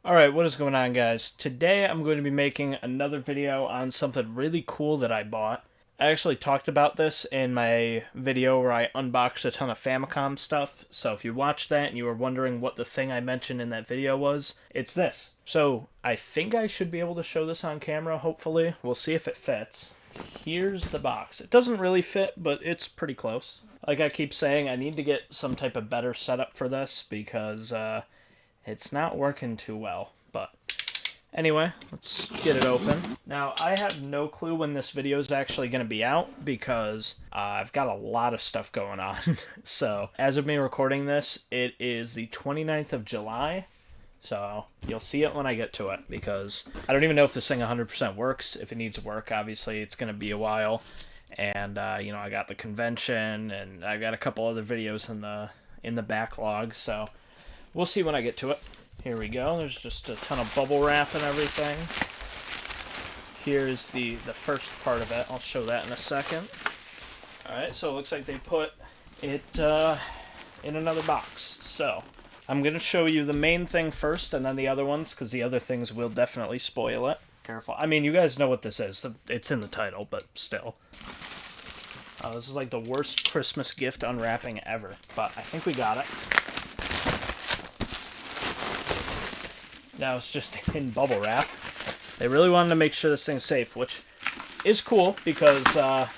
Alright, what is going on, guys? Today I'm going to be making another video on something really cool that I bought. I actually talked about this in my video where I unboxed a ton of Famicom stuff, so if you watched that and you were wondering what the thing I mentioned in that video was, it's this. So I think I should be able to show this on camera, hopefully. We'll see if it fits. Here's the box. It doesn't really fit, but it's pretty close. Like I keep saying, I need to get some type of better setup for this because, it's not working too well, but anyway, let's get it open. Now, I have no clue when this video is actually going to be out because I've got a lot of stuff going on. So, as of me recording this, it is the 29th of July. So, you'll see it when I get to it because I don't even know if this thing 100% works. If it needs work, obviously, it's going to be a while. And, I got the convention and I got a couple other videos in the backlog, so we'll see when I get to it. Here we go. There's just a ton of bubble wrap and everything. Here's the first part of it. I'll show that in a second. Alright, so it looks like they put it in another box. So, I'm going to show you the main thing first and then the other ones, because the other things will definitely spoil it. Careful. I mean, you guys know what this is. It's in the title, but still. This is like the worst Christmas gift unwrapping ever, but I think we got it. Now it's just in bubble wrap. They really wanted to make sure this thing's safe, which is cool because I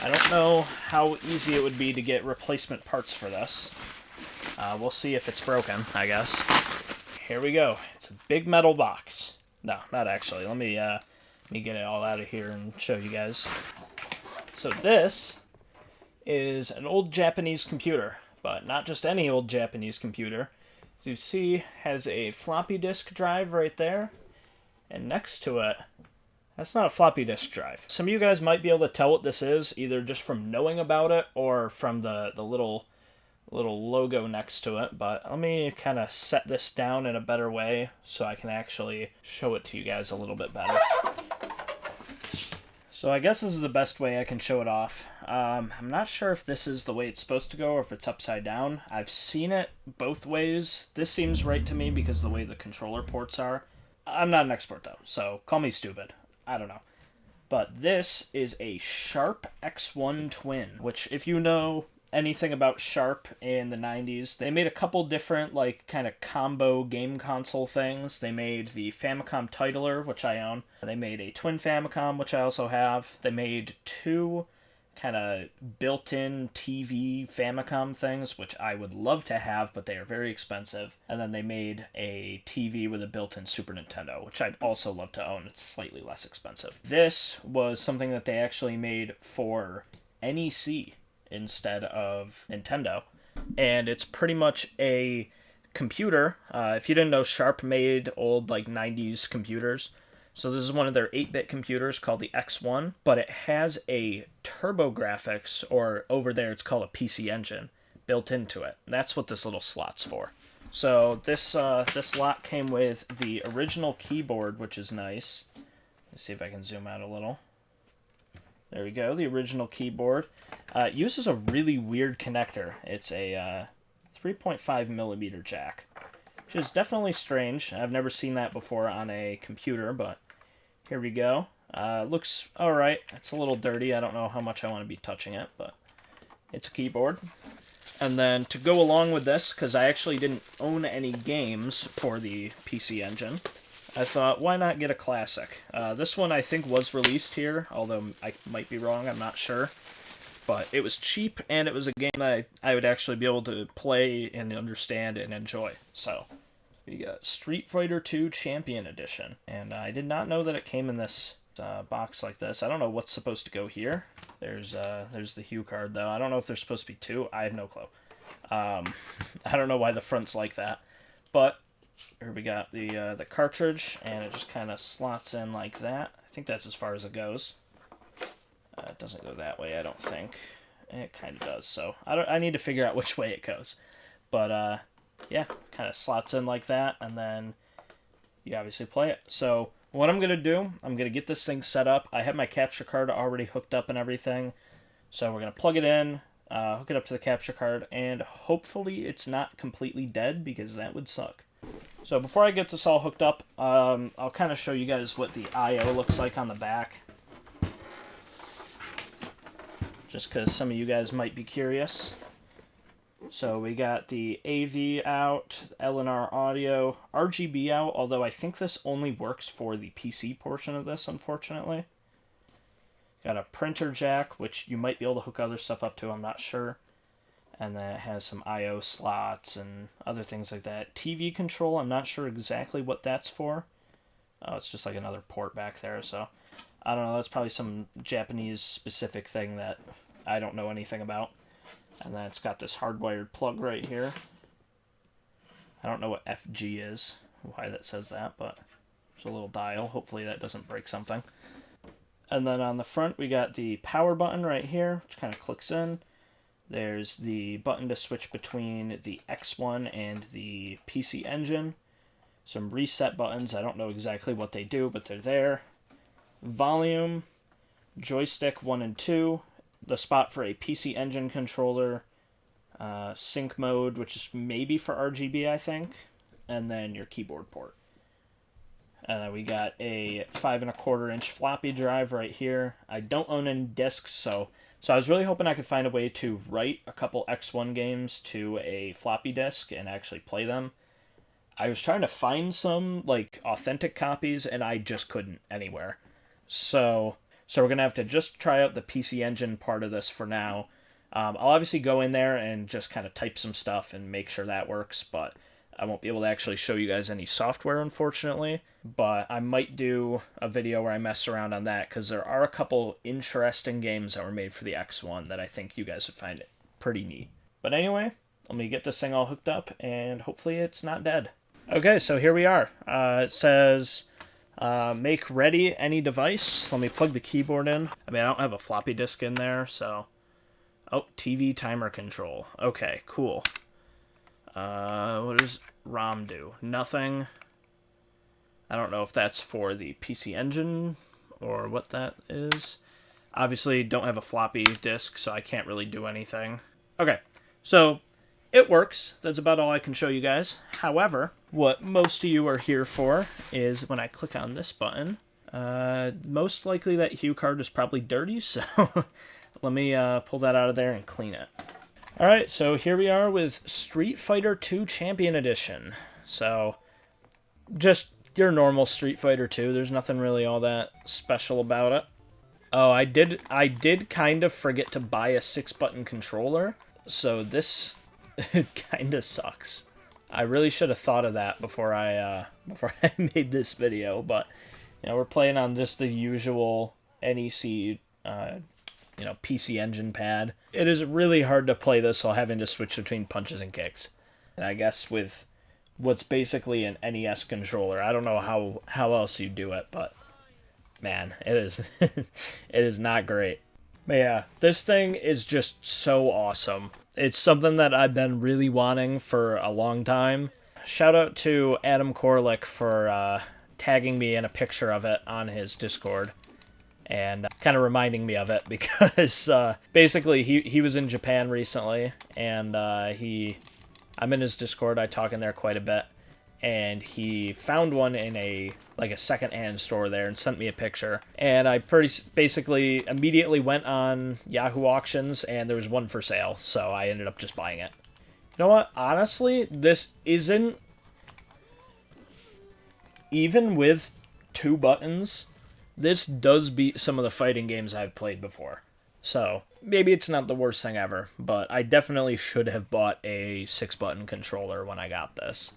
don't know how easy it would be to get replacement parts for this. We'll see if it's broken, I guess. Here we go. It's a big metal box. No, not actually. Let me get it all out of here and show you guys. So this is an old Japanese computer, but not just any old Japanese computer. As you see, has a floppy disk drive right there, and next to it, that's not a floppy disk drive. Some of you guys might be able to tell what this is, either just from knowing about it or from the little logo next to it, but let me kind of set this down in a better way so I can actually show it to you guys a little bit better. So I guess this is the best way I can show it off. I'm not sure if this is the way it's supposed to go or if it's upside down. I've seen it both ways. This seems right to me because of the way the controller ports are. I'm not an expert though, so call me stupid. I don't know. But this is a Sharp X1 Twin, which if you know anything about Sharp in the 90s, they made a couple different kind of combo game console things. They made the Famicom Titler, which I own. They made a Twin Famicom, which I also have. They made two kind of built-in TV Famicom things, which I would love to have, but they are very expensive. And then they made a TV with a built-in Super Nintendo, which I'd also love to own. It's slightly less expensive. This was something that they actually made for NEC instead of Nintendo, and it's pretty much a computer. If you didn't know, Sharp made old 90s computers, so this is one of their 8-bit computers called the X1, but it has a TurboGrafx, or over there it's called a PC Engine, built into it. That's what this little slot's for. So this lot came with the original keyboard, which is nice. Let's see if I can zoom out a little. There we go, the original keyboard. It uses a really weird connector. It's a 3.5 millimeter jack, which is definitely strange. I've never seen that before on a computer, but here we go. Looks alright. It's a little dirty. I don't know how much I want to be touching it, but it's a keyboard. And then to go along with this, because I actually didn't own any games for the PC Engine, I thought, why not get a classic? This one I think was released here, although I might be wrong, I'm not sure. But it was cheap, and it was a game that I would actually be able to play and understand and enjoy. So, we got Street Fighter II Champion Edition. And I did not know that it came in this box like this. I don't know what's supposed to go here. There's the Hue card, though. I don't know if there's supposed to be two. I have no clue. I don't know why the front's like that. But here we got the cartridge, and it just kind of slots in like that. I think that's as far as it goes. It doesn't go that way, I don't think. It kind of does, so I need to figure out which way it goes. But, yeah, kind of slots in like that, and then you obviously play it. So, what I'm going to do, I'm going to get this thing set up. I have my capture card already hooked up and everything. So, we're going to plug it in, hook it up to the capture card, and hopefully it's not completely dead, because that would suck. So before I get this all hooked up, I'll kind of show you guys what the I/O looks like on the back. Just because some of you guys might be curious. So we got the AV out, LNR audio, RGB out, although I think this only works for the PC portion of this, unfortunately. Got a printer jack, which you might be able to hook other stuff up to, I'm not sure. And then it has some I/O slots and other things like that. TV control, I'm not sure exactly what that's for. Oh, it's just like another port back there, so I don't know, that's probably some Japanese specific thing that I don't know anything about. And then it's got this hardwired plug right here. I don't know what FG is, why that says that, but there's a little dial. Hopefully that doesn't break something. And then on the front we got the power button right here, which kind of clicks in. There's the button to switch between the X1 and the PC Engine. Some reset buttons. I don't know exactly what they do, but they're there. Volume, joystick 1 and 2, the spot for a PC Engine controller, sync mode, which is maybe for RGB, I think, and then your keyboard port. And then we got a 5 1/4 inch floppy drive right here. I don't own any discs, so I was really hoping I could find a way to write a couple X1 games to a floppy disk and actually play them. I was trying to find some like authentic copies and I just couldn't anywhere. So we're going to have to just try out the PC Engine part of this for now. I'll obviously go in there and just kind of type some stuff and make sure that works, but I won't be able to actually show you guys any software, unfortunately. But I might do a video where I mess around on that, because there are a couple interesting games that were made for the X1 that I think you guys would find it pretty neat. But anyway, let me get this thing all hooked up, and hopefully it's not dead. Okay, so here we are. It says, make ready any device. Let me plug the keyboard in. I mean, I don't have a floppy disk in there, so... Oh, TV timer control. Okay, cool. What does ROM do? Nothing. I don't know if that's for the PC Engine or what that is. Obviously, don't have a floppy disk, so I can't really do anything. Okay, so it works. That's about all I can show you guys. However, what most of you are here for is when I click on this button, most likely that hue card is probably dirty, so let me pull that out of there and clean it. Alright, so here we are with Street Fighter 2 Champion Edition. So, just your normal Street Fighter 2. There's nothing really all that special about it. Oh, I did kind of forget to buy a 6-button controller, so this it kind of sucks. I really should have thought of that before I made this video, but you know, we're playing on just the usual NEC PC Engine pad. It is really hard to play this while having to switch between punches and kicks. And I guess with what's basically an NES controller, I don't know how else you do it, but man, it is it is not great. But yeah, this thing is just so awesome. It's something that I've been really wanting for a long time. Shout out to Adam Korlick for tagging me in a picture of it on his Discord. And kind of reminding me of it because basically he was in Japan recently, and I'm in his Discord, I talk in there quite a bit, and he found one in a second-hand store there and sent me a picture, and I basically immediately went on Yahoo Auctions, and there was one for sale, so I ended up just buying it. You know what? Honestly, this isn't, even with 2 buttons, this does beat some of the fighting games I've played before. So, maybe it's not the worst thing ever, but I definitely should have bought a 6-button controller when I got this.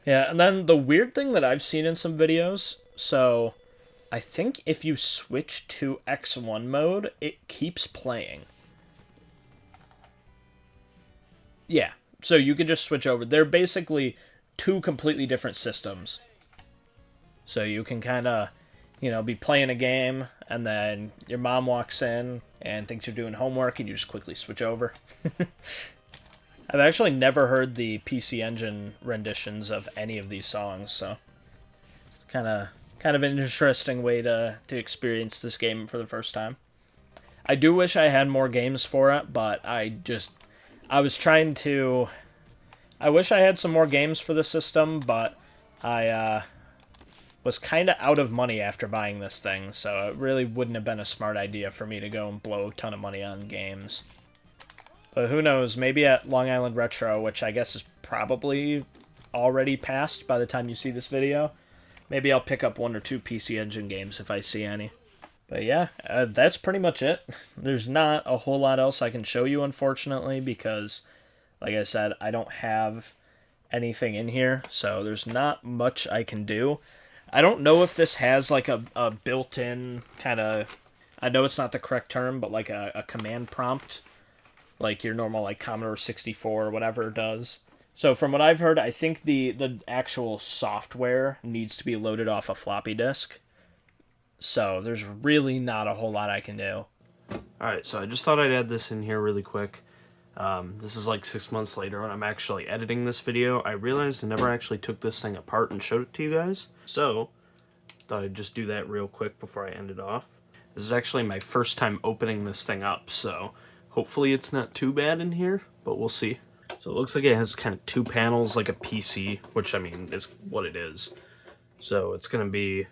Yeah, and then the weird thing that I've seen in some videos, so I think if you switch to X1 mode, it keeps playing. Yeah, so you can just switch over. They're basically 2 completely different systems. So you can kind of, be playing a game, and then your mom walks in and thinks you're doing homework, and you just quickly switch over. I've actually never heard the PC Engine renditions of any of these songs, so it's kind of an interesting way to experience this game for the first time. I do wish I had more games for it, but I was trying to I wish I had some more games for the system, but I was kind of out of money after buying this thing, so it really wouldn't have been a smart idea for me to go and blow a ton of money on games. But who knows, maybe at Long Island Retro, which I guess is probably already passed by the time you see this video, maybe I'll pick up 1 or 2 PC Engine games if I see any. But yeah, that's pretty much it. There's not a whole lot else I can show you, unfortunately, because, like I said, I don't have anything in here, so there's not much I can do. I don't know if this has like a built-in kind of, I know it's not the correct term, but like a command prompt, like your normal like Commodore 64 or whatever does. So from what I've heard, I think the actual software needs to be loaded off a floppy disk. So there's really not a whole lot I can do. Alright, so I just thought I'd add this in here really quick. This is like 6 months later when I'm actually editing this video. I realized I never actually took this thing apart and showed it to you guys. So, thought I'd just do that real quick before I end it off. This is actually my first time opening this thing up, so hopefully it's not too bad in here, but we'll see. So it looks like it has kind of 2 panels like a PC, which I mean is what it is. So it's going to be,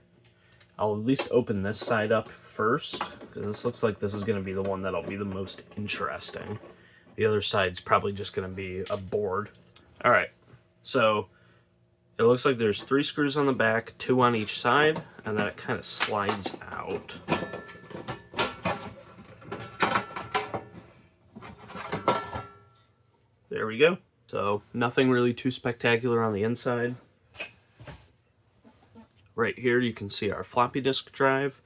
I'll at least open this side up first, because this looks like this is going to be the one that'll be the most interesting. The other side's probably just going to be a board. Alright, so it looks like there's 3 screws on the back, 2 on each side, and then it kind of slides out. There we go. So nothing really too spectacular on the inside. Right here you can see our floppy disk drive.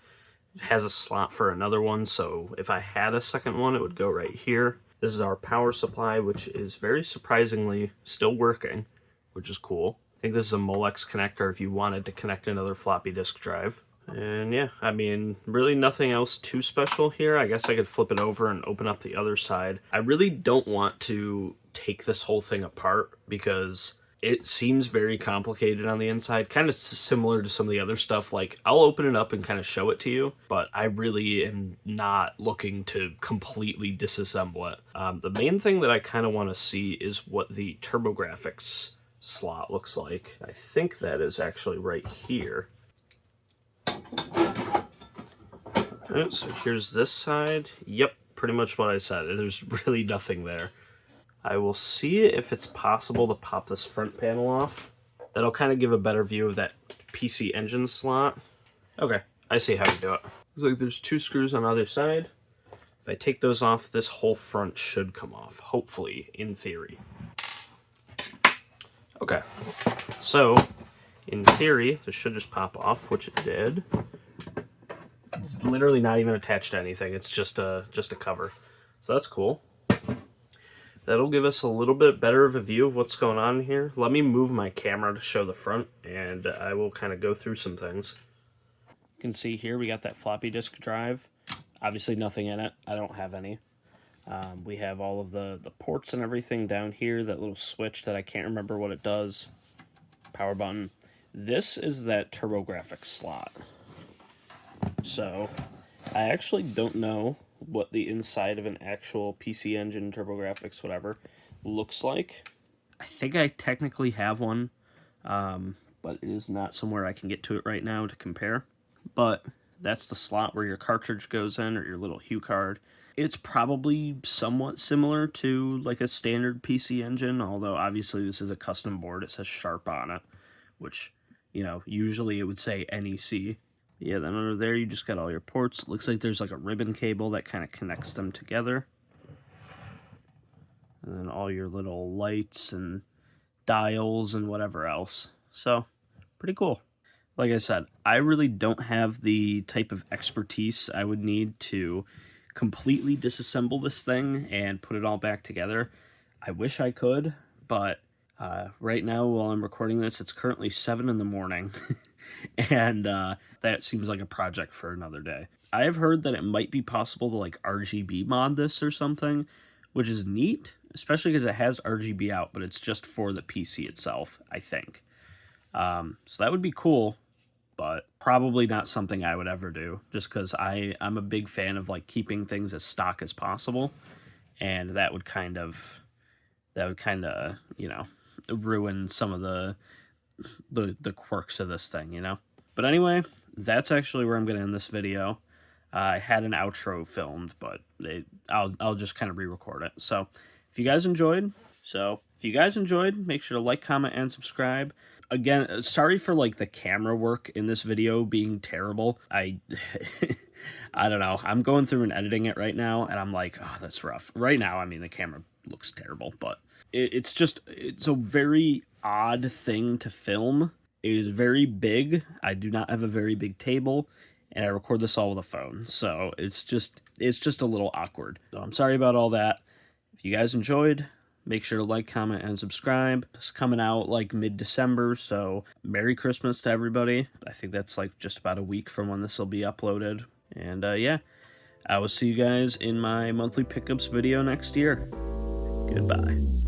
It has a slot for another one, so if I had a second one, it would go right here. This is our power supply, which is very surprisingly still working, which is cool. I think this is a Molex connector if you wanted to connect another floppy disk drive. And yeah, I mean, really nothing else too special here. I guess I could flip it over and open up the other side. I really don't want to take this whole thing apart because it seems very complicated on the inside, kind of similar to some of the other stuff. Like, I'll open it up and kind of show it to you, but I really am not looking to completely disassemble it. The main thing that I kind of want to see is what the TurboGrafx slot looks like. I think that is actually right here. Alright, so here's this side. Yep, pretty much what I said. There's really nothing there. I will see if it's possible to pop this front panel off. That'll kind of give a better view of that PC Engine slot. Okay, I see how to do it. Looks like there's 2 screws on either side. If I take those off, this whole front should come off, hopefully, in theory. Okay, so in theory, this should just pop off, which it did. It's literally not even attached to anything. It's just a cover. So that's cool. That'll give us a little bit better of a view of what's going on here. Let me move my camera to show the front, and I will kind of go through some things. You can see here we got that floppy disk drive. Obviously nothing in it. I don't have any. We have all of the ports and everything down here, that little switch that I can't remember what it does. Power button. This is that TurboGrafx slot. So, I actually don't know what the inside of an actual PC Engine, TurboGrafx, whatever, looks like. I think I technically have one, but it is not somewhere I can get to it right now to compare. But that's the slot where your cartridge goes in, or your little Hue card. It's probably somewhat similar to like a standard PC Engine, although obviously this is a custom board. It says Sharp on it, which, you know, usually it would say NEC. Yeah, then under there you just got all your ports. It looks like there's like a ribbon cable that kind of connects them together. And then all your little lights and dials and whatever else. So, pretty cool. Like I said, I really don't have the type of expertise I would need to completely disassemble this thing and put it all back together. I wish I could, but right now while I'm recording this, it's currently 7 in the morning. And that seems like a project for another day. I have heard that it might be possible to like RGB mod this or something, which is neat, especially because it has RGB out, but it's just for the PC itself, I think. So that would be cool, but probably not something I would ever do, just because I'm a big fan of like keeping things as stock as possible, and that would kind of, you know, ruin some of the quirks of this thing, you know? But anyway, that's actually where I'm going to end this video. I had an outro filmed, but I'll just kind of re-record it. So if you guys enjoyed, make sure to like, comment, and subscribe. Again, sorry for like the camera work in this video being terrible. I don't know. I'm going through and editing it right now, and I'm like, oh, that's rough. Right now, I mean, the camera looks terrible, but it's a very odd thing to film. It is very big. I do not have a very big table, and I record this all with a phone, so it's just a little awkward. So I'm sorry about all that. If you guys enjoyed, make sure to like, comment, and subscribe. It's coming out like mid-December, so Merry Christmas to everybody. I think that's like just about a week from when this will be uploaded. And yeah, I will see you guys in my monthly pickups video next year. Goodbye.